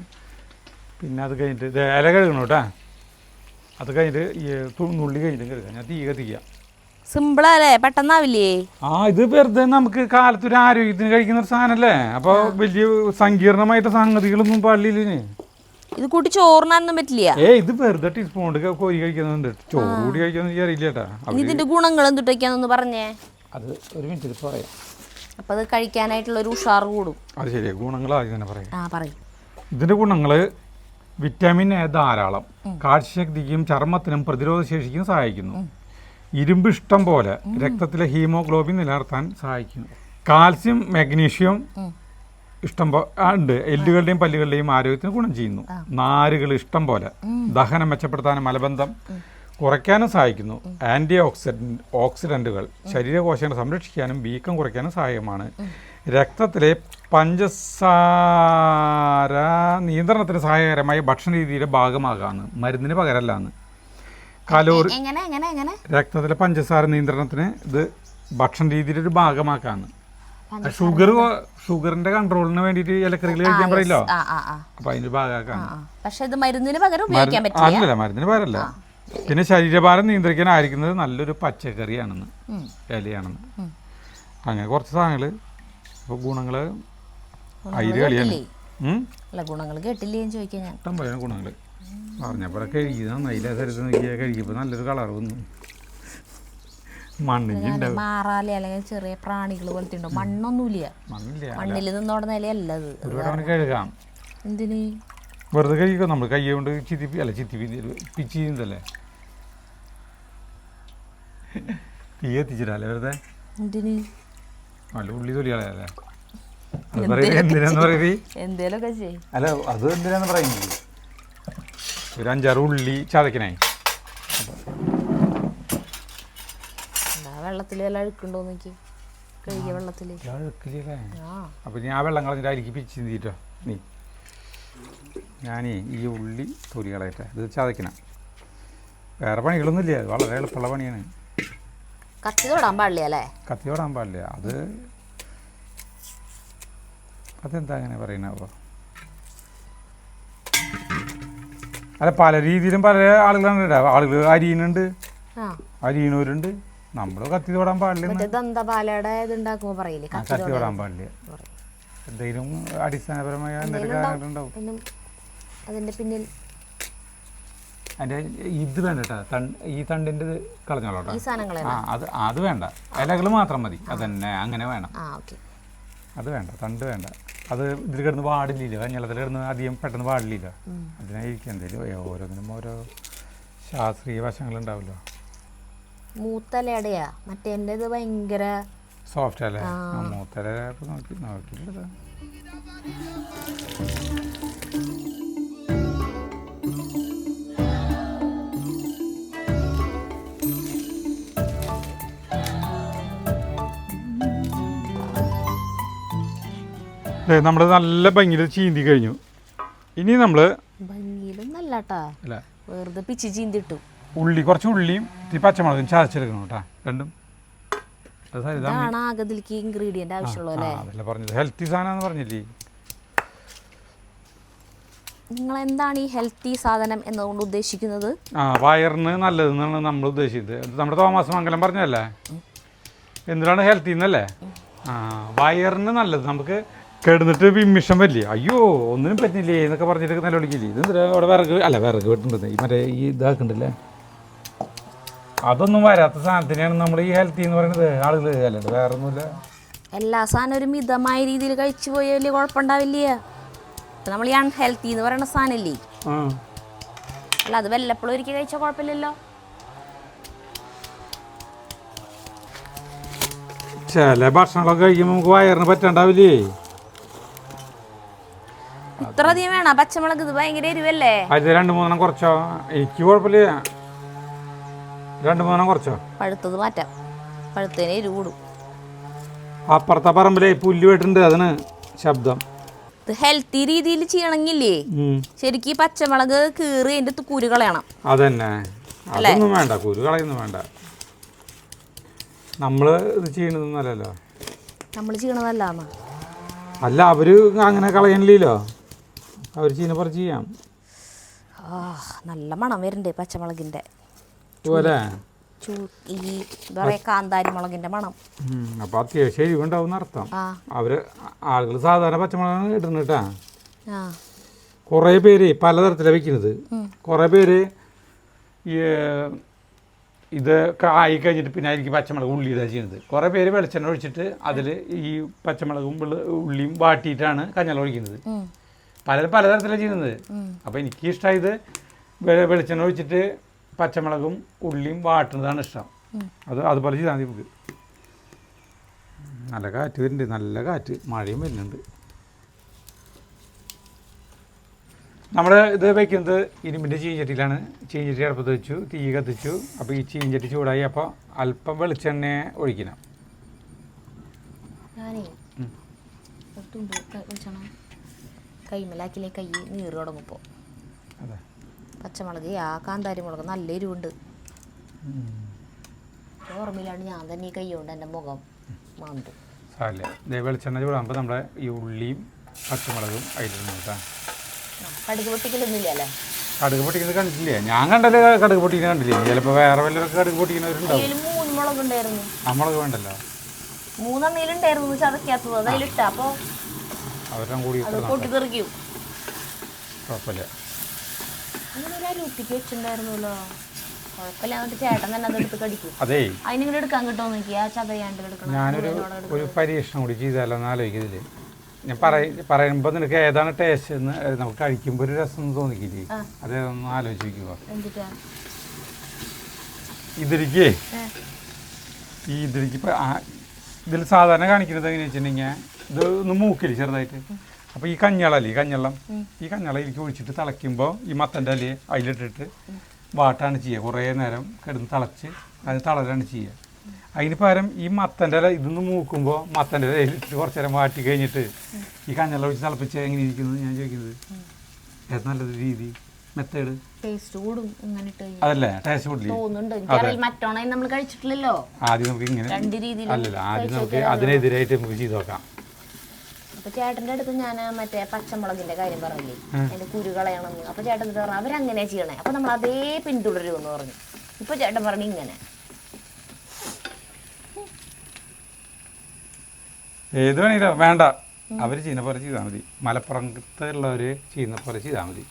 പിന്നെ അത് കഴിഞ്ഞിട്ട് ഇല കഴുകണം കേട്ടോ. അത് കഴിഞ്ഞിട്ട് ഈ നുള്ളി കഴിഞ്ഞിട്ട് കഴുകാം. ഞാൻ തീ കത്തിക്കാം. സിമ്പിളല്ലേ, പെട്ടെന്നാവില്ലേ? ഇത് വെറുതെ നമുക്ക് കാലത്തൊരു ആരോഗ്യത്തിന് കഴിക്കുന്ന ഒരു സാധനമല്ലേ. അപ്പോൾ വലിയ സങ്കീർണമായിട്ട് സംഗതികളൊന്നും പള്ളിയിലിന് ഇത് കൂട്ടി ചോറിനൊന്നും പറ്റില്ല. ഇത് വെറുതെ ടീസ്പൂൺ കോരി കഴിക്കുന്നുണ്ട്. ചോറ് കൂടി കഴിക്കാന്ന് അറിയില്ല ചേട്ടാ. ഇതിന്റെ ഗുണങ്ങൾ എന്തുട്ടൊക്കെയാണെന്ന് പറഞ്ഞേ. അത് ഒരു മിനിറ്റ് പറയാം. അപ്പൊ അത് കഴിക്കാനായിട്ടുള്ള ഒരു ഉഷാർ കൂടും. അത് ശരിയാ, ഗുണങ്ങൾ ആദ്യം തന്നെ പറയാം. ഇതിന്റെ ഗുണങ്ങള് വിറ്റാമിൻ എ ധാരാളം, കാഴ്ചശക്തിക്കും ചർമ്മത്തിനും പ്രതിരോധ ശേഷിക്കും സഹായിക്കുന്നു. ഇരുമ്പ് ഇഷ്ടം പോലെ, രക്തത്തിലെ ഹീമോഗ്ലോബിൻ നിലനിർത്താൻ സഹായിക്കുന്നു. കാൽസ്യം, മാഗ്നീഷ്യം ഇഷ്ടം ഉണ്ട്. എല്ലുകളുടെയും പല്ലുകളുടെയും ആരോഗ്യത്തിന് ഗുണം ചെയ്യുന്നു. നാരുകൾ ഇഷ്ടം പോലെ, ദഹനം മെച്ചപ്പെടുത്താനും മലബന്ധം കുറയ്ക്കാനും സഹായിക്കുന്നു. ആൻറ്റി ഓക്സിഡൻറ്റുകൾ ശരീരകോശങ്ങളെ സംരക്ഷിക്കാനും വീക്കം കുറയ്ക്കാനും സഹായകമാണ്. രക്തത്തിലെ പഞ്ചസാര നിയന്ത്രണത്തിന് സഹായകരമായ ഭക്ഷണ രീതിയുടെ ഭാഗമാകാന്ന്, മരുന്നിന് പകരമല്ലാന്ന്. കലോറി രക്തത്തിലെ പഞ്ചസാര നിയന്ത്രണത്തിന് ഇത് ഭക്ഷണ രീതിയുടെ ഒരു ഭാഗമാക്കാന്ന്. ഷുഗറിന്റെ കൺട്രോളിന് വേണ്ടിയിട്ട് ഇലക്കറികൾ കഴിക്കാൻ പറയില്ലോ, അപ്പൊ അതിന്റെ ഭാഗമാക്കാണ്. അല്ലല്ല, മരുന്നിന് പകരമല്ല. പിന്നെ ശരീരഭാരം നിയന്ത്രിക്കാനായിരിക്കുന്നത് നല്ലൊരു പച്ചക്കറിയാണെന്ന്, ഇലയാണെന്ന്. അങ്ങനെ കുറച്ച് സാധനങ്ങൾ. അപ്പോൾ ഗുണങ്ങള് അയിര് കളിയാണ്. ഗുണങ്ങൾ കേട്ടില്ലേ ചോദിക്കാൻ ഞാൻ. ഇഷ്ടം പോലെ ഗുണങ്ങൾ പറഞ്ഞപ്പോൾ കഴുകി നന്നായില്ല. സ്ഥലത്ത് നോക്കിയാൽ കഴുകിയപ്പോൾ നല്ലൊരു കളർ വന്നു. മണ്ണില്ല, മാറാലേ അല്ലെങ്കിൽ ചെറിയ പ്രാണികൾ പോലത്തെ ഉണ്ടോ? മണ്ണൊന്നുമില്ല, മണ്ണിൽ നിന്നോടുന്ന ഇലയല്ല അത്. ഒരുപാട് കഴുകാം. എന്തിന്? വെറുതെ കഴിക്കുക. നമ്മൾ കൈ കൊണ്ട് പിച്ചിന്തല്ലേ, തീ എത്തിച്ചിട്ടല്ലേ വെറുതെ. എന്തിന്? നല്ല ഉള്ളി തൊലികളല്ലേ. എന്തിനാന്ന് പറയുന്നത്? എന്തേലൊക്കെ ചെയ്യും. അല്ല, അത് എന്തിനാന്ന് പറയുന്നത്, ഒരു 5-6 ഉള്ളി ചതക്കനായി. വെള്ളത്തിൽ വല്ല അഴുക്കുണ്ടോ നോക്കി, കഴുകിയ വെള്ളത്തിൽ അഴുക്കില്ലേ. അപ്പൊ ഞാൻ വെള്ളം കളഞ്ഞിട്ട് അതിലേക്ക് പിച്ച് ചിന്തിട്ടോ. നീ ഞാനേ ഈ ഉള്ളി തൊലികളായിട്ട് ഇത് ചതക്കണം. വേറെ പണികളൊന്നും ഇല്ല, വളരെ എളുപ്പമുള്ള പണിയാണ്. കത്തി തൊടാൻ പാടില്ല അല്ലേ? കത്തി തൊടാൻ പാടില്ല. അതെന്താ അങ്ങനെ പറയുന്നത്? അല്ല, പല രീതിയിലും പല ആളുകളുണ്ട്. ആളുകൾ അരിയുന്നുണ്ട്, അരിയണവരുണ്ട്. നമ്മൾ കത്തി തൊടാൻ പാടില്ല. കത്തി തൊടാൻ പാടില്ല. എന്തെങ്കിലും അടിസ്ഥാനപരമായ എന്തെങ്കിലും കാര്യങ്ങളുണ്ടാവും. അതിന്റെ പിന്നിൽ അതിൻ്റെ ഇത് വേണ്ട കേട്ടോ, ഈ തണ്ടിൻ്റെ ഇത് കളഞ്ഞോളൂ ഈ സാധനങ്ങളെ അത് വേണ്ട, ഇലകൾ മാത്രം മതി. അതന്നെ അങ്ങനെ വേണം. അത് വേണ്ട, തണ്ട് വേണ്ട. അത് ഇതിൽ കിടന്ന് പാടില്ലല്ലോ, കഞ്ഞളത്തിൽ കിടന്ന് അധികം പെട്ടെന്ന് പാടില്ലല്ലോ. അതിനായിരിക്കും എന്തെങ്കിലും ഓരോന്നിനും ഓരോ ശാസ്ത്രീയ വശങ്ങളുണ്ടാവുമല്ലോ. മൂത്തലയുടെയാ മറ്റേ ഇത് ഭയങ്കര സോഫ്റ്റ് അല്ലേ? മൂത്തല നോക്കിയില്ലത്. നമ്മൾ നല്ല ഭംഗിയിൽ ചീന്തി കഴിഞ്ഞു. ഇനി നമ്മൾ വെറുതെ പിച്ച് ചീന്തിട്ടു. കുറച്ച് ഉള്ളിയും പച്ചമുളകും ചതച്ചെടുക്കണം കേട്ടോ, രണ്ടും. ഇൻഗ്രീഡിയന്റ് ആവശ്യമുള്ളൂ. അതല്ല പറഞ്ഞത്, ഹെൽത്തി സാധനം പറഞ്ഞില്ലേ. നിങ്ങൾ എന്താണ് ഈ ഹെൽത്തി സാധനം എന്നതുകൊണ്ട് ഉദ്ദേശിക്കുന്നത്? വയറിന് നല്ലതെന്നാണ് നമ്മൾ ഉദ്ദേശിച്ചത്. നമ്മുടെ തോമസ് മംഗലം പറഞ്ഞല്ലേ, എന്തിനാണ് ഹെൽത്തി എന്നല്ലേ? വയറിന് നല്ലത്. നമുക്ക് കിടന്നിട്ട് വിമിഷം വരില്ലേ, അയ്യോ ഒന്നിനും പറ്റില്ലേ എന്നൊക്കെ പറഞ്ഞിട്ട് നല്ല വിളിക്കില്ലേ. ഇതെന്താ അവിടെ വിറക് വെട്ടുന്നത്, ഈ മറ്റേ ഈ ഇതാക്കുന്നുണ്ടല്ലേ, അതൊന്നും വരാത്ത സാധനത്തിനാണ് നമ്മൾ ഈ ഹെൽത്തി എന്ന് പറയുന്നത് ആളുകൾ. അല്ലാണ്ട് വേറെ ഒന്നുമില്ല. എല്ലാ സാധനവും ഒരു മിതമായ രീതിയിൽ കഴിച്ചു പോയാൽ വലിയ കുഴപ്പമുണ്ടാവില്ല. നമ്മൾ ഈ അൺഹെൽത്തി എന്ന് പറയുന്ന സാധനമില്ലേ, അല്ല അത് വല്ലപ്പോഴും ഒരിക്കൽ കഴിച്ചാൽ കുഴപ്പമില്ലല്ലോ. ചില ഭക്ഷണങ്ങളൊക്കെ കഴിക്കുമ്പോൾ നമുക്ക് വയറിന് പറ്റണ്ടാവില്ലേ. ഇത്ര അധികം വേണം പച്ചമുളക്? ഇത് ഭയങ്കര എരിവല്ലേ. അത് 2-3 കുറച്ചോ, എനിക്ക് കുഴപ്പമില്ല. 2-3 കുറച്ചോ. പഴുത്തത് മാറ്റാം, പഴുത്തതിന് എരിവ് കൂടും. അപ്പുറത്തെ പറമ്പിലെ പുല്ല് വെട്ടുണ്ട്, അതിന് ശബ്ദം. ഇത് ഹെൽത്തി രീതിയിൽ ചെയ്യണമെങ്കിലേ ശരിക്കും പച്ചമുളക് കീറി അതിന്റെ കുരു കളയണം. അതന്നെ, അതൊന്നും വേണ്ട, കുരു കളയൊന്നും വേണ്ട. നമ്മള് ഇത് ചെയ്യണതൊന്നല്ലോ, നമ്മൾ ചെയ്യണതല്ല. അല്ല, അവര് അങ്ങനെ കളയണില്ലല്ലോ, അവർ ചെയ്യുന്ന പോലെ ചെയ്യാം. നല്ല മണം വരുന്നുണ്ട് പച്ചമുളകിന്റെ, ഈ കാന്താരി മുളകിന്റെ മണം. അപ്പൊ അത്യാവശ്യം എരിവുണ്ടാവും അർത്ഥം. അവര് ആളുകൾ സാധാരണ പച്ചമുളകാണ് ഇടുന്നട്ടാ. കുറെ പേര് പലതരത്തിലാണ് വെക്കുന്നത്. കുറെ പേര് ഇത് ആയി കഴിഞ്ഞിട്ട് പിന്നെ ആയിരിക്കും പച്ചമുളക് ഉള്ളിയിടാൻ ചെയ്യുന്നത്. കുറേ പേര് വെളിച്ചെണ്ണ ഒഴിച്ചിട്ട് അതിൽ ഈ പച്ചമുളകും ഉള്ളിയും വാട്ടിയിട്ടാണ് കഞ്ഞാൽ ഒഴിക്കുന്നത്. പലരും പലതരത്തിലാണ് ചെയ്യുന്നത്. അപ്പോൾ എനിക്ക് ഇഷ്ടമായത് വെളിച്ചെണ്ണ ഒഴിച്ചിട്ട് പച്ചമുളകും ഉള്ളിയും വാട്ടുന്നതാണ് ഇഷ്ടം. അതുപോലെ ചെയ്താൽ മതി. നമുക്ക് നല്ല കാറ്റ് വരുന്നുണ്ട്, നല്ല കാറ്റ്, മഴയും വരുന്നുണ്ട്. നമ്മൾ ഇത് വയ്ക്കുന്നത് ഇരുമ്പിൻ്റെ ചീഞ്ചട്ടിയിലാണ്. ചീഞ്ചട്ടി അടുപ്പത്ത് വെച്ചു, തീ കത്തിച്ചു. അപ്പോൾ ഈ ചീഞ്ചട്ടി ചൂടായി. അപ്പോൾ അല്പം വെളിച്ചെണ്ണ ഒഴിക്കണം. കൈമലാക്കിലെ കൈ നീറ് തുടങ്ങുമ്പോൾ അതെ പച്ചമുളക് കാന്താരി മുളക് നല്ല എരിവുണ്ട്. ഓർമ്മയിലാണ് ഞാൻ തന്നെ ഈ കൈ കൊണ്ട് എൻ്റെ മുഖം മാന്തും. സാരമില്ല, വെളിച്ചെണ്ണ ചൂടാകുമ്പോൾ നമ്മുടെ ഈ ഉള്ളിയും പച്ചമുളകും അതിലിടുന്നു കേട്ടോ. കടുക് പൊട്ടിക്കലൊന്നുമില്ല അല്ലേ? കടുക് പൊട്ടിക്കുന്നത് കണ്ടിട്ടില്ലേ? ഞാൻ കണ്ടല്ലേ കടുക് പൊട്ടിക്കുന്നത് കണ്ടില്ലേ? ചിലപ്പോൾ വേറെ വല്ലവർക്ക് കടുക് പൊട്ടിക്കുന്നവരുണ്ടാവും. 3 മുളക് ഉണ്ടായിരുന്നു. ആ മുളക് വേണ്ടല്ലോ, 3 എണ്ണയിലുണ്ടായിരുന്നു ചതക്കാത്തത്. അതിലിട്ട അപ്പോൾ അവരുടെ കൂടി പൊട്ടിത്തെറിക്കും. കുഴപ്പമില്ല. അങ്ങനെ രുട്ടിക്ക് വെച്ചിട്ടുണ്ടായിരുന്നല്ലോ, കുഴപ്പമില്ല. എന്നിട്ട് ചേട്ടൻ തന്നെ അതെടുത്ത് കടിക്കും. അതെ, അതിനിങ്ങനെ എടുക്കാൻ കിട്ടുമോ നോക്കി ആ ചതയാണ്ട് എടുക്കണം. ഞാനൊരു പരീക്ഷണം കൂടി ചെയ്താലോ എന്ന് ആലോചിക്കുന്നില്ലേ. ഞാൻ പറയുമ്പോൾ നിനക്ക് ഏതാണ് ടേസ്റ്റ് എന്ന് നമുക്ക് കഴിക്കുമ്പോൾ ഒരു രസം തോന്നിക്കില്ലേ? അതേതൊന്ന് ആലോചിച്ച് നോക്കുക. ഇതിലേക്ക് ഇപ്പോൾ ഇതിൽ സാധാരണ കാണിക്കുന്നത് എങ്ങനെയാ വെച്ചിട്ടുണ്ടെങ്കിൽ ഇത് ഒന്ന് മൂക്കില്ലേ ചെറുതായിട്ട്. അപ്പോൾ ഈ കഞ്ഞളല്ലേ, കഞ്ഞള്ളം, ഈ കഞ്ഞളം ഇതിലേക്ക് ഒഴിച്ചിട്ട് തിളയ്ക്കുമ്പോൾ ഈ മത്തൻ്റെ അല്ലേ അതിലിട്ടിട്ട് വാട്ടാണ് ചെയ്യുക. കുറേ നേരം കിടന്ന് തിളച്ച് അത് തളരാണ് ചെയ്യുക. അതിന് പകരം ഈ മത്തൻ്റെ ഇല ഇതൊന്ന് മൂക്കുമ്പോൾ മത്തൻ്റെ ഇലയിലിട്ട് കുറച്ച് നേരം വാട്ടി കഴിഞ്ഞിട്ട് ഈ കഞ്ഞെല്ലാം ഒഴിച്ച് തിളപ്പിച്ച് എങ്ങനെ ഇരിക്കുന്നത് ഞാൻ ചോദിക്കുന്നത്. ഏത് നല്ലൊരു രീതി, മെത്തേഡ്. അതല്ലേ ടേസ്റ്റ് കൂടില്ലേ? ആദ്യം നമുക്ക് ഇങ്ങനെ അല്ലല്ലോ, ആദ്യം നമുക്ക് അതിനെതിരായിട്ട് നമുക്ക് ചെയ്ത് നോക്കാം. അപ്പൊ ചേട്ടന്റെ അടുത്ത് ഞാൻ മറ്റേ പച്ചമുളകിന്റെ കാര്യം പറഞ്ഞില്ലേ, അതിന്റെ കുരു കളയണം. അപ്പൊ ചേട്ടൻ പറഞ്ഞു അവരങ്ങനെ ചെയ്യണേ, അപ്പൊ നമ്മൾ അതേ പിന്തുടരുമെന്ന് പറഞ്ഞു. ഇപ്പൊ ചേട്ടൻ പറഞ്ഞു ഇങ്ങനെ. ഏത് വേണേലോ വേണ്ട, അവർ ചെയ്യുന്ന പോലെ ചെയ്താൽ മതി. മലപ്പുറത്തുള്ളവർ ചെയ്യുന്ന പോലെ ചെയ്താൽ മതി.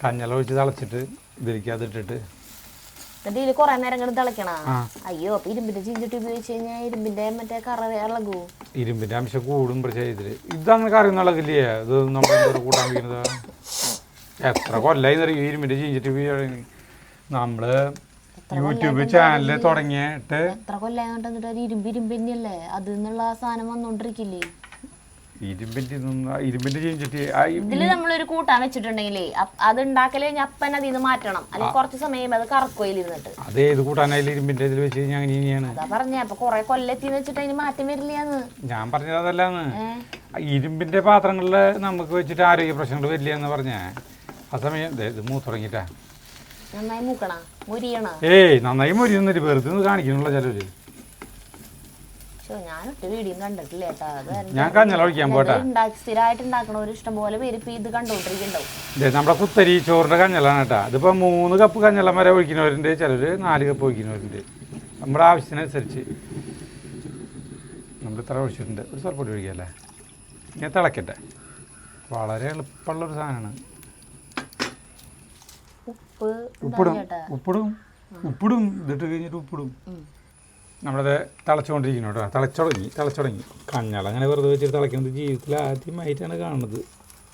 കഞ്ഞെല്ലാം ഒഴിച്ച് തിളച്ചിട്ട് ഇതിലേക്ക് അതിട്ടിട്ട് എന്നിട്ട് ഇതിൽ കുറെ നേരം കിടന്ന് തിളക്കണ. അയ്യോ അപ്പൊ ഇരുമ്പിന്റെ ചീഞ്ചട്ടി ഉപയോഗിച്ച് കഴിഞ്ഞാൽ ഇരുമ്പിന്റെ മറ്റേ കറ ഇളകൂ. ഇരുമ്പിന്റെ അംശം കൂടും ഇതില്. ഇതങ്ങനെ കറിയൊന്നും ഇളകില്ലേ? ഇത് നമ്മൾ കൂട്ടാൻ വയ്ക്കുന്നത് എത്ര കൊല്ലായി അറിയും ഇരുമ്പിന്റെ ചീഞ്ചട്ടി ഉപയോഗിച്ച്. നമ്മള് യൂട്യൂബ് ചാനല് തുടങ്ങിയിട്ട് എത്ര കൊല്ലായിട്ട് ഇരുമ്പ് തന്നെയല്ലേ അതിൽ നിന്നുള്ള സാധനം വന്നോണ്ടിരിക്കില്ലേ? ഇരുമ്പിന്റെ ചീഞ്ചട്ടി ഇതില് നമ്മളൊരു കൂട്ടാൻ വെച്ചിട്ടുണ്ടെങ്കിലേ അത് ഉണ്ടാക്കല് അപ്പൻ അതിൽ നിന്ന് മാറ്റണം, അല്ലെങ്കിൽ കുറച്ച് സമയം അത് കറക്കുവയിൽ ഇരുന്നിട്ട്. അത് ഏത് കൂട്ടാനായാലും ഇരുമ്പിന്റെ ഇതിൽ വെച്ച് കഴിഞ്ഞാൽ അങ്ങനെയാണ്. അതാ പറഞ്ഞ അപ്പൊ കൊറേ കൊല്ലെത്തിന്ന് വെച്ചിട്ട് അതിന് മാറ്റം വരില്ലാന്ന് ഞാൻ പറഞ്ഞത്. അതല്ലാന്ന് ഇരുമ്പിന്റെ പാത്രങ്ങളില് നമുക്ക് വെച്ചിട്ട് ആരോഗ്യ പ്രശ്നങ്ങൾ വരില്ലെന്ന് പറഞ്ഞേ. ആ സമയം ഇത് മൂത്തുടങ്ങിട്ടാ നന്നായി മൂക്കണ മുരിയണ. ഏയ് നന്നായി മുരിയൊന്നില്ല, വെറുതെ കാണിക്കണുള്ള ചിലര്. ഞാനൊട്ട് വീഡിയോ കണ്ടിട്ടില്ല കേട്ടാ. ഞാൻ കഞ്ഞല ഒഴിക്കാൻ പോട്ടെ. സ്ഥിരമായിട്ട് ഉണ്ടാക്കണ ഒരു ഇഷ്ടം പോലെ പേര് ഇപ്പൊ ഇത് കണ്ടോണ്ടിരിക്കണ്ടാവും. നമ്മുടെ കുത്തരി ചോറിന്റെ കഞ്ഞലാണ് കേട്ടാ. ഇതിപ്പോ 3 കപ്പ് കഞ്ഞളം വരെ ഒഴിക്കുന്നവരുണ്ട്, ചിലര് 4 കപ്പ് ഒഴിക്കുന്നവരുണ്ട്. നമ്മുടെ ആവശ്യത്തിനനുസരിച്ച് നമ്മൾ ഇത്ര ഒഴിച്ചിട്ടുണ്ട്. ഒരു സ്വല്പം ഒഴിക്കല്ലേ, ഞാൻ തിളക്കട്ടെ. വളരെ എളുപ്പമുള്ളൊരു സാധനമാണ്. ഉപ്പിടും ഇതിട്ട് കഴിഞ്ഞിട്ട് ഉപ്പിടും. നമ്മളത് തിളച്ചുകൊണ്ടിരിക്കുന്നു കേട്ടോ. തിളച്ചുടങ്ങി കഞ്ഞാൽ അങ്ങനെ വെറുതെ വെച്ചിട്ട് തിളയ്ക്കുന്നത് ജീവിതത്തിൽ ആദ്യമായിട്ടാണ് കാണുന്നത്.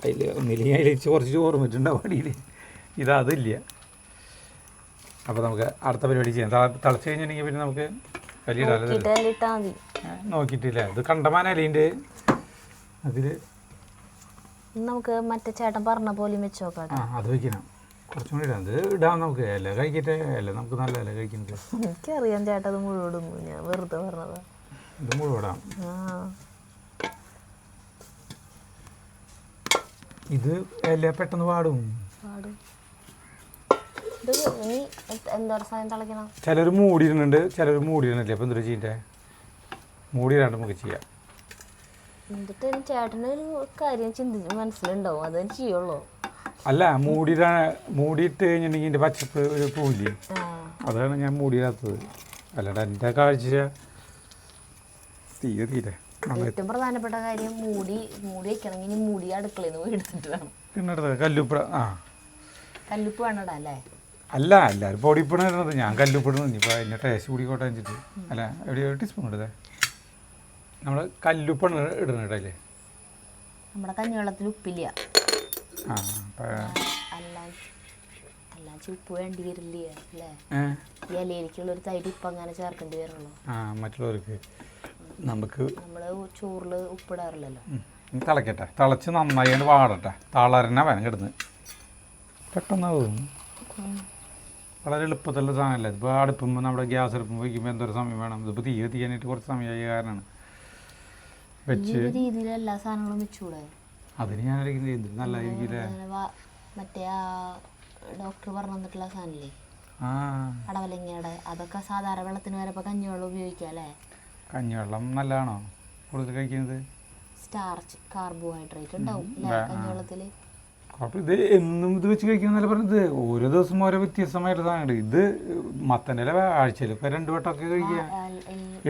അതിൽ ഒന്നില്ലെങ്കിൽ അതിൽ കുറച്ച് ചോർന്നിട്ടുണ്ടാവും അടിയിൽ. അതില്ല. അപ്പോൾ നമുക്ക് അടുത്ത പരിപാടി ചെയ്യാം. തിളച്ച് കഴിഞ്ഞിട്ടുണ്ടെങ്കിൽ പിന്നെ നമുക്ക് വലിയ നോക്കിയിട്ടില്ല. ഇത് കണ്ടമാനലിൻ്റെ അതിൽ നമുക്ക് മറ്റേ ചേട്ടൻ പറഞ്ഞ പോലെ വെച്ച് നോക്കാം. അത് വയ്ക്കണം. കുറച്ചും കൂടി ഇടാം. ഇത് ഇടാം നമുക്ക്. ഇല കഴിക്കട്ടെ. ഇല നമുക്ക് നല്ല ഇല കഴിക്കുന്നത്. എനിക്കറിയാം ചേട്ടാ, അത് മുഴുവൻ ഞാൻ വെറുതെ പറഞ്ഞതാ. ഇത് മുഴുവടാം. ഇത് ഇല പെട്ടെന്ന് പാടും. ചിലർ മൂടിയിടുന്നുണ്ട്, ചിലർ മൂടിയിടുന്നില്ല. അപ്പം എന്തൊരു ചെയ്യണ്ടേ? മൂടിയിടാണ്ട് നമുക്ക് ചെയ്യാം. എന്നിട്ട് ചേട്ടന് ഒരു കാര്യം ചിന്തിച്ച് മനസ്സിലുണ്ടാവും, അത് ചെയ്യുള്ളൂ. അല്ല, മൂടിയിട്ട് കഴിഞ്ഞിട്ടുണ്ടെങ്കിൽ എൻ്റെ പച്ചപ്പ് ഒരു പൂവില്ലേ, അതാണ് ഞാൻ മൂടിയിടാത്തത്. അല്ലാണ്ട് എൻ്റെ കാഴ്ച തീരെ ഏറ്റവും പ്രധാനപ്പെട്ട കാര്യം മൂടി വെക്കണമെങ്കിൽ മൂടി അടുക്കളയിൽ നിന്ന് എടുത്തിട്ട് വേണം. പിന്നെ കല്ലുപ്പ്. കല്ലുപ്പ് വേണടാ അല്ലേ? അല്ല, എല്ലാവരും പൊടിപ്പിണ ഇടുന്നത്. ഞാൻ കല്ലുപ്പിടുന്നു. ഇനിയിപ്പോൾ അതിൻ്റെ ടേസ്റ്റ് കൂടിക്കോട്ടെ വെച്ചിട്ട്. അല്ല, എവിടെ ടീസ്പൂൺ ഇടുതേ? നമ്മൾ കല്ലുപ്പാണ് ഇടുന്നത് കേട്ടല്ലേ. നമ്മുടെ കഞ്ഞിവെള്ളത്തിൽ ഉപ്പില്ല. ഉപ്പ് വേണ്ടി വരില്ലേ അല്ലേ? ഇലയിലേക്കുള്ള ഒരു തൈര് ഉപ്പ് അങ്ങനെ ചേർക്കേണ്ടി വരുള്ളൂ. മറ്റുള്ളവർക്ക് നമുക്ക് നമ്മള് ചോറില് ഉപ്പിടാറില്ലല്ലോ. തിളക്കട്ടെ. തിളച്ച് നന്നായി വാടട്ടെ. തളരണ വേണം കിടന്ന്. പെട്ടെന്നാവും. വളരെ എളുപ്പത്തിലുള്ള സാധനമല്ലേ. ഇപ്പോൾ അടുപ്പുമ്പോൾ നമ്മുടെ ഗ്യാസ് അടുപ്പുമ്പോൾ വയ്ക്കുമ്പോൾ എന്തൊരു സമയം വേണം. ഇതിപ്പോൾ തീ കത്തിക്കാനായിട്ട് കുറച്ച് സമയമായ കാരണമാണ് വെച്ച് രീതിയിൽ എല്ലാ സാധനങ്ങളും വെച്ചുകൂടെ? അതിന് ഞാൻ ഇരിക്കുന്നത് നല്ല രീതിയിലേ. മറ്റേ ആ ഡോക്ടർ പറഞ്ഞു തന്നിട്ടുള്ള സാധനല്ലേ, അടവലങ്ങയുടെ, അതൊക്കെ സാധാരണ വെള്ളത്തിന് വരെ ഇപ്പൊ കഞ്ഞിവെള്ളം ഉപയോഗിക്കാം അല്ലേ? കഞ്ഞിവെള്ളം നല്ലതാണോ കൂടുതൽ കഴിക്കുന്നത്? സ്റ്റാർച്ച്, കാർബോഹൈഡ്രേറ്റ് ഉണ്ടാവും കഞ്ഞിവെള്ളത്തില്. ഇത് എന്നും ഇത് വെച്ച് കഴിക്കുന്നല്ല പറഞ്ഞത്. ഓരോ ദിവസം ഓരോ വ്യത്യസ്തമായിട്ട് സാധനങ്ങൾ. ഇത് മത്തൻ്റെ ഇല ആഴ്ചയിൽ ഇപ്പൊ 2 വട്ടമൊക്കെ കഴിക്കുക.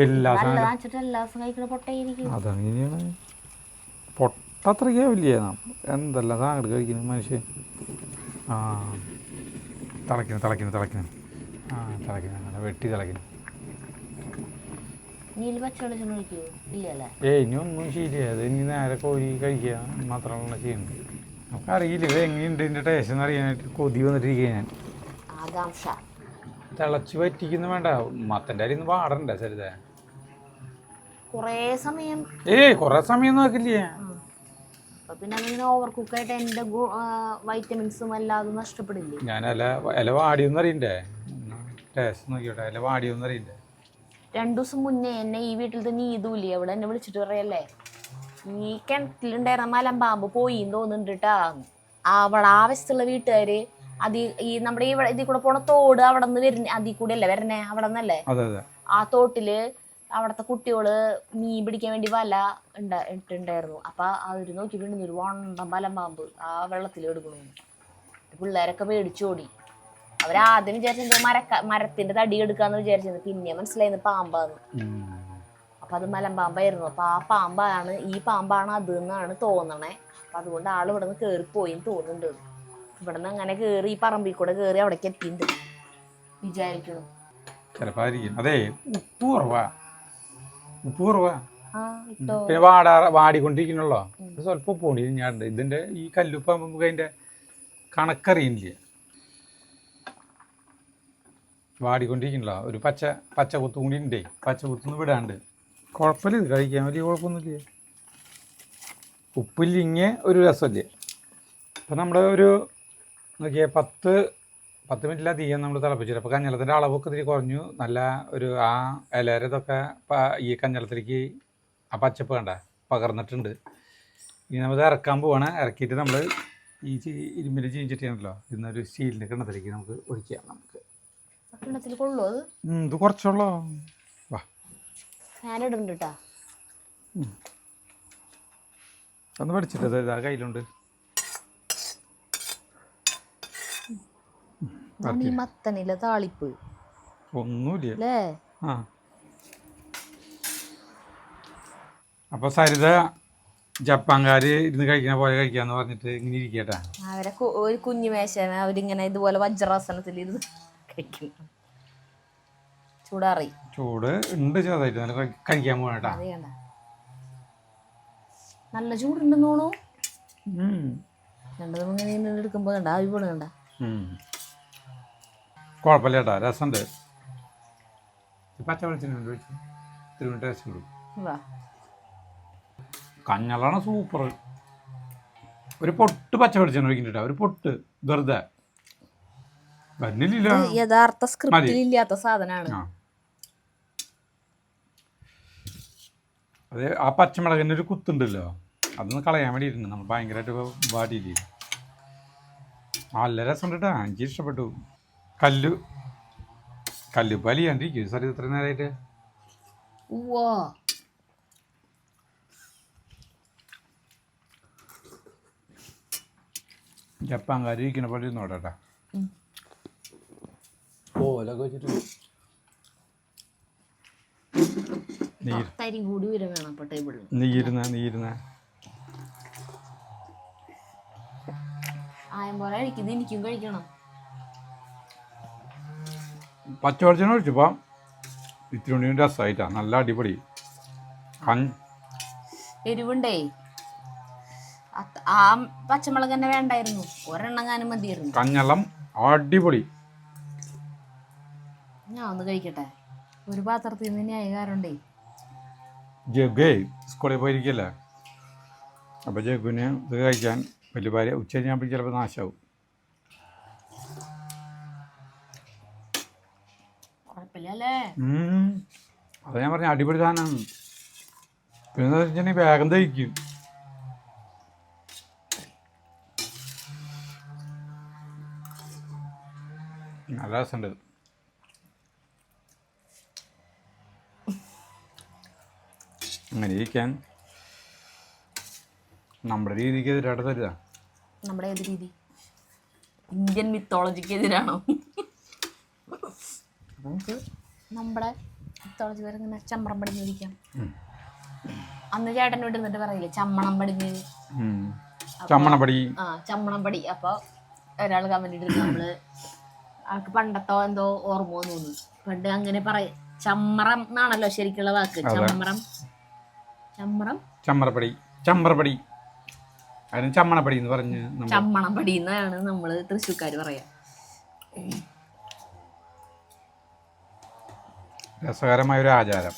എല്ലാ അതങ്ങനെയാണ്. പൊട്ടത്രയ്ക്കാവില്ലേ എന്തെല്ലാം സാധനങ്ങൾ കഴിക്കുന്നു മനുഷ്യൻ. തിളയ്ക്കുന്നു അങ്ങനെ വെട്ടി തിളയ്ക്കുന്നു. ഇനി ഒന്നും ശരിയായത്. ഇനി നേരെ കോരി കഴിക്കുക മാത്രമാണ് ചെയ്യുന്നത്. നമുക്കറിയില്ല ഇത് എങ്ങനെയുണ്ട് ഇതിൻ്റെ ടേസ്റ്റ് എന്ന് അറിയാനായിട്ട് കൊതി വന്നിട്ടിരിക്കുക. ഞാൻ തിളച്ച് വറ്റിക്കുന്ന വേണ്ട. മത്തൻ്റെ അരി ഒന്ന് പാടണ്ടേ സരിത? കുറേ സമയം നോക്കില്ലേ. ഞാൻ ഇല വാടിയൊന്നും അറിയണ്ടേ? ടേസ്റ്റ് നോക്കിയോട്ടെ. ഇല വാടിയൊന്നും അറിയണ്ടേ? 2 ദിവസം മുന്നേ എന്നെ ഈ വീട്ടിലത്തെ നീതൂല്ലേ അവിടെ എന്നെ വിളിച്ചിട്ട് പറയല്ലേ, ഈ കിണറ്റിലുണ്ടായിരുന്ന മലമ്പാമ്പ് പോയി തോന്നുന്നുണ്ട് കേട്ടാ. അവിടെ ആവശ്യമുള്ള വീട്ടുകാര് ഈ നമ്മുടെ ഈ ഇതിൽ കൂടെ പോണ തോട് അവിടെ നിന്ന് വരുന്ന അതിൽ കൂടെ അല്ലേ വരണേ? അവിടെ നിന്നല്ലേ ആ തോട്ടില് അവിടത്തെ കുട്ടികള് മീൻ പിടിക്കാൻ വേണ്ടി വല ഇട്ടുണ്ടായിരുന്നു. അപ്പൊ അവര് നോക്കിയിട്ടുണ്ടെങ്കിൽ ഒരു വണ്ടം മലമ്പാമ്പ് ആ വെള്ളത്തിൽ എടുക്കണു. പിള്ളേരൊക്കെ പേടിച്ചോടി. അവരാദ്യം വിചാരിച്ചത് മരത്തിന്റെ തടി എടുക്കാന്ന് വിചാരിച്ചത്. പിന്നെ മനസ്സിലായിരുന്നു പാമ്പാന്ന്. അപ്പം അത് മലമ്പാമ്പായിരുന്നു. അപ്പം ആ പാമ്പാണ്, ഈ പാമ്പാണ് അത് എന്നാണ് തോന്നണേ. അപ്പം അതുകൊണ്ട് ആൾ ഇവിടെ നിന്ന് കയറിപ്പോയിന്ന് തോന്നുന്നുണ്ട്. ഇവിടെ നിന്ന് അങ്ങനെ കയറി ഈ പറമ്പിൽ കൂടെ കയറി അവിടേക്ക് എത്തിയിട്ടുണ്ട് വിചാരിക്കണം. ചിലപ്പോൾ ആയിരിക്കും. അതെ, ഉപ്പ് കുറവാ. ഇട്ടോ പിന്നെ വാടിക്കൊണ്ടിരിക്കണല്ലോ. സ്വല്പം ഉപ്പ് കൊണ്ടി ഞാനുണ്ട്. ഇതിൻ്റെ ഈ കല്ലുപ്പ് നമുക്ക് അതിൻ്റെ കണക്കറിയില്ല. വാടിക്കൊണ്ടിരിക്കണല്ലോ. ഒരു പച്ച കുത്തും കൂടി ഉണ്ടേ. പച്ച കുത്തൊന്നും വിടാണ്ട് കുഴപ്പമില്ല. ഇത് കഴിക്കാൻ വലിയ കുഴപ്പമൊന്നുമില്ല. ഉപ്പില്ലെങ്കിൽ ഒരു രസമില്ല. അപ്പം നമ്മൾ ഒരു നോക്കിയാൽ 10 മിനിറ്റിലധികം നമ്മൾ തിളപ്പിച്ചില്ല. അപ്പോൾ കഞ്ഞളത്തിൻ്റെ അളവൊക്കെ ഇത്തിരി കുറഞ്ഞു. നല്ല ഒരു ആ ഇലരതൊക്കെ ഈ കഞ്ഞളത്തിലേക്ക് ആ പച്ചപ്പ് കണ്ട പകർന്നിട്ടുണ്ട്. ഇനി നമ്മൾ ഇറക്കാൻ പോവാണ്. ഇറക്കിയിട്ട് നമ്മൾ ഈ ഇരുമ്പിൻ്റെ ചീഞ്ചട്ടിയാണല്ലോ, ഇന്നൊരു സ്റ്റീലിൻ്റെ കിണ്ണത്തിലേക്ക് നമുക്ക് ഒഴിക്കാം. നമുക്ക് കിണ്ണത്തിൽ കൊള്ളു അത് ഇത് കുറച്ചുള്ളോ. വാ, ഞാനിടുന്നുണ്ട് കേട്ടാ. ഒന്ന് പഠിച്ചിട്ടത് ഇതാ കയ്യിലുണ്ട്. ഈ മത്തനിലെ താളിപ്പ് ഒന്നുമില്ല അല്ലേ? ആ, അപ്പോൾ സരിത ജപ്പാൻകാർ ഇരുന്ന് കഴിക്കുന്ന പോലെ കഴിക്കാന്ന് പറഞ്ഞിട്ട് ഇങ്ങനെ ഇരിക്കട്ടെ. അവരെ ഒരു കുഞ്ഞു മേശമേ അവരിങ്ങനെ ഇതുപോലെ വജ്രാസനത്തിൽ ഇരുന്ന് കഴിക്കുന്നു. ചൂടാറി ചൂട് ഉണ്ട് ചെറുതായിട്ട്. നല്ല കഴിക്കാൻ പോകണേട്ടാ. നല്ല ചൂടുണ്ടെന്ന് തോന്നുന്നു. രണ്ടു ഇങ്ങനെ എടുക്കുമ്പോൾ കണ്ട ആവി പോണ കണ്ട. കുഴപ്പമില്ല ചേട്ടാ, രസമുണ്ട്. പച്ച വെളിച്ചെണ്ണ ഒഴിച്ച് തിരുവനന്തപുരം ടേസ്റ്റ് കൊടുക്കും. കഞ്ഞളാണ് സൂപ്പർ. ഒരു പൊട്ട് പച്ച വെളിച്ചെണ്ണ ഒഴിക്കുന്നുണ്ട്. ഒരു പൊട്ട് വെറുതെ വരുന്നില്ല. യഥാർത്ഥ സ്ക്രിപ്റ്റിൽ ഇല്ലാത്ത സാധനമാണ്. അത് ആ പച്ചമുളകിൻ്റെ ഒരു കുത്തുണ്ടല്ലോ, അതൊന്ന് കളയാൻ വേണ്ടിയിരുന്നു. നമ്മൾ ഭയങ്കരമായിട്ട് വാടിയില്ലേ. നല്ല രസമുണ്ട് കേട്ടോ. എനിക്ക് ഇഷ്ടപ്പെട്ടു. കല്ലുപ്പ് അലിയാണ്ടിരിക്കും സാർ ഇത്ര നേരമായിട്ട്. ജപ്പാൻകാർ ഇരിക്കുന്ന പോലെ ഇരുന്നോട്ടാ. ഓലൊക്കെ വെച്ചിട്ട് നീയിരുന്ന എനിക്കും കഴിക്കണം. പച്ചവെളിച്ചെണ്ണ ഒഴിച്ചപ്പോൾ ഇത്തിരി ഉണ്ണിയും രസമായിട്ടാ. നല്ല അടിപൊളി. എരിവുണ്ടേ. ആ പച്ചമുളക് തന്നെ വേണ്ടായിരുന്നു, ഒരെണ്ണങ്ങാനും മതിയായിരുന്നു. കഞ്ഞളം അടിപൊളി. ഞാൻ ഒന്ന് കഴിക്കട്ടെ. ഒരു പാത്രത്തിൽ നിന്ന് ന്യായകാരുണ്ടേ. ജഗ്ഗേ സ്കൂളിൽ പോയിരിക്കല്ലേ. അപ്പോൾ ജഗ്ഗുവിന് ഇത് കഴിക്കാൻ വലിയ ഭാര്യ ഉച്ച കഴിഞ്ഞാൽ ചിലപ്പോൾ നാശമാവും. അതാ ഞാൻ പറഞ്ഞ അടിപൊളി സാധനമാണ്. പിന്നെ എന്താ വെച്ചിട്ടുണ്ടെങ്കിൽ വേഗം ദഹിക്കും. നല്ല രസമുണ്ട്. അങ്ങനെ ഇരിക്കാൻ നമ്മുടെ രീതിക്ക് എതിരായിട്ട് തരുക. നമ്മുടെ ഏത് രീതി? ഇന്ത്യൻ മിത്തോളജിക്ക് എതിരാണോ? നമുക്ക് നമ്മുടെ മിത്തോളജി വരെ ഇങ്ങനെ ചമ്മണം പടിഞ്ഞ് ഇരിക്കാം. അന്ന് ചേട്ടൻ വിട്ടുന്നിട്ട് പറയില്ലേ ചമ്മണം പടിഞ്ഞ്. ചമ്മണം പടി. അപ്പോൾ ഒരാൾ കമന്റ് ഇട്ടിട്ട് നമ്മള് ആൾക്ക് പണ്ടത്തോ എന്തോ ഓർമ്മ തോന്നുന്നു. പണ്ട് അങ്ങനെ പറയും. ചമ്മറം എന്നാണല്ലോ ശരിക്കുള്ള വാക്ക്. ചമ്മറപ്പടി അതിന് ചമ്മണപ്പടി എന്ന് പറഞ്ഞ് ചമ്മണപ്പടി എന്നാണ് നമ്മള് തൃശ്ശൂർക്കാർ പറയാ. രസകരമായൊരു ആചാരം.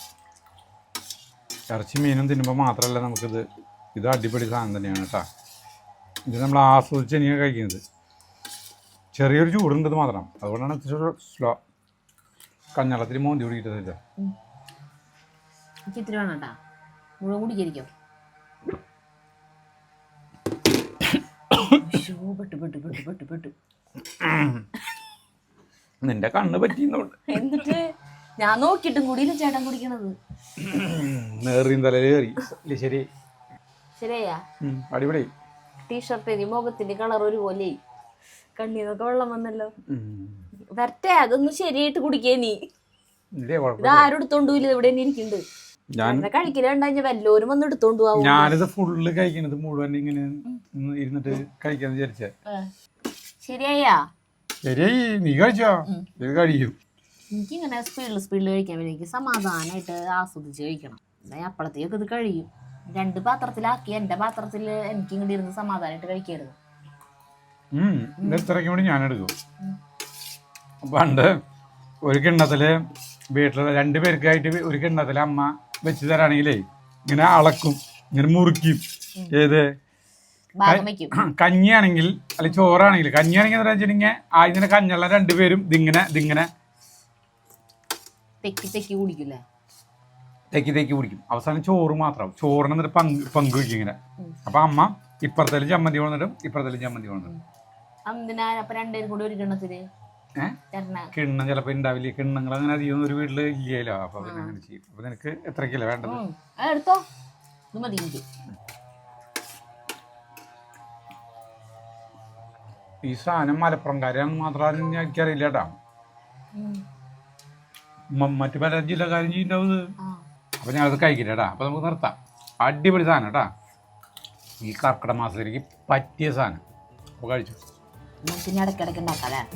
ഇറച്ചി മീനും തിന്നുമ്പോൾ മാത്രമല്ല ഇത് അടിപൊളി സാധനം തന്നെയാണ് കേട്ടോ. ഇത് നമ്മൾ ആസ്വദിച്ച് തന്നെയാണ് കഴിക്കുന്നത്. ചെറിയൊരു ചൂടുണ്ടെന്ന് മാത്രം. അതുകൊണ്ടാണ് ഇത്തിരി സ്ലോ. കഞ്ഞളത്തിൽ മോന്തി കുടിക്കിട്ടതില്ല. എനിക്ക് ഇത്തിരി വേണം കേട്ടാ. മുഴുവൻ കുടിക്കായിരിക്കും. നിന്റെ കണ്ണ് പറ്റിയുന്നുണ്ട്. എന്നിട്ട് ഞാൻ നോക്കിയിട്ടും കൂടിയില്ല ചേട്ടൻ കുടിക്കണത്. നേറിയും തലയിൽ കയറി. ശരി ശരിയാ. അടിപൊളി. ടീഷർട്ടിന് മുഖത്തിന്റെ കളർ ഒരുപോലെ. കണ്ണീന്നൊക്കെ വെള്ളം വന്നല്ലോ. വരട്ടെ, അതൊന്നും ശരിയായിട്ട് കുടിക്കേ. നീ ഇത് ആരും എടുത്തോണ്ടൂല്ല. ഇവിടെ തന്നെ ഇരിക്കുന്നുണ്ട്. കഴിക്കലുണ്ടാ വല്ലോരും വന്ന് എടുത്തോണ്ട് പോവും. ഞാനിത് ഫുള്ള് കഴിക്കണത് മുഴുവൻ ഇങ്ങനെ ഇരുന്നിട്ട് കഴിക്കാന്ന് വിചാരിച്ചേ. ശരിയാ ശരിയായി, നീ കഴിച്ചോ? ഇത് കഴിക്കും. എനിക്കിങ്ങനെ സ്പീഡിൽ കഴിക്കാൻ പറ്റും. എനിക്ക് സമാധാനമായിട്ട് ആസ്വദിച്ച് കഴിക്കണം. അപ്പോഴത്തേക്ക് ഇത് കഴിയും. 2 പാത്രത്തിലാക്കി എന്റെ പാത്രത്തിൽ എനിക്ക് ഇങ്ങോട്ട് ഇരുന്ന് സമാധാനമായിട്ട് കഴിക്കരുത്. ഇത്രയ്ക്ക് കൂടി ഞാൻ എടുക്കും. പണ്ട് ഒരു കിണ്ണത്തില് വീട്ടിലുള്ള 2 പേർക്കായിട്ട് ഒരു കിണ്ണത്തില് അമ്മ വെച്ച് തരാണെങ്കിലേ ഇങ്ങനെ അളക്കും, ഇങ്ങനെ മുറിക്കും. ഏത് കഞ്ഞിയാണെങ്കിൽ അല്ലെങ്കിൽ ചോറാണെങ്കിൽ, കഞ്ഞിയാണെങ്കിൽ എന്താ വെച്ചിട്ടുണ്ടെങ്കിൽ ആദ്യം കഞ്ഞുള്ള 2 പേരും ഇതിങ്ങനെ തെക്കി കുടിക്കില്ലേ, തെക്കി കുടിക്കും. അവസാനം ചോറ് മാത്രം, ചോറിന് എന്നിട്ട് പങ്ക് വയ്ക്കും ഇങ്ങനെ. അപ്പൊ അമ്മ ഇപ്പുറത്തേലും ചമ്മന്തി കൊണ്ടിട്ടും ഇപ്പുറത്തേലും ചമ്മന്തി കൊണ്ടിട്ടും. കിണ്ണം ചിലപ്പോ ഉണ്ടാവില്ല, കിണ്ണങ്ങൾ അങ്ങനെ അധികം ഒരു വീട്ടില് ഇല്ലല്ലോ. അപ്പൊ അങ്ങനെ ചെയ്യും. അപ്പൊ നിനക്ക് എത്ര കിലോ വേണ്ടത്? ഈ സാധനം മലപ്പുറംകാരാന്ന് മാത്രം എനിക്കറിയില്ല കേട്ടാ. മറ്റു പല ജില്ലക്കാരും ചെയ്യുന്നുണ്ടാവുന്നത്. അപ്പൊ ഞാനത് കഴിക്കില്ലേട്ടാ. അപ്പൊ നമുക്ക് നിർത്താം. അടിപൊളി സാധനം കേട്ടാ. ഈ കർക്കിടക മാസത്തിലേക്ക് പറ്റിയ സാധനം. അപ്പൊ കഴിച്ചു. ഇടയ്ക്കിടയ്ക്ക് ഉണ്ടാക്കാം.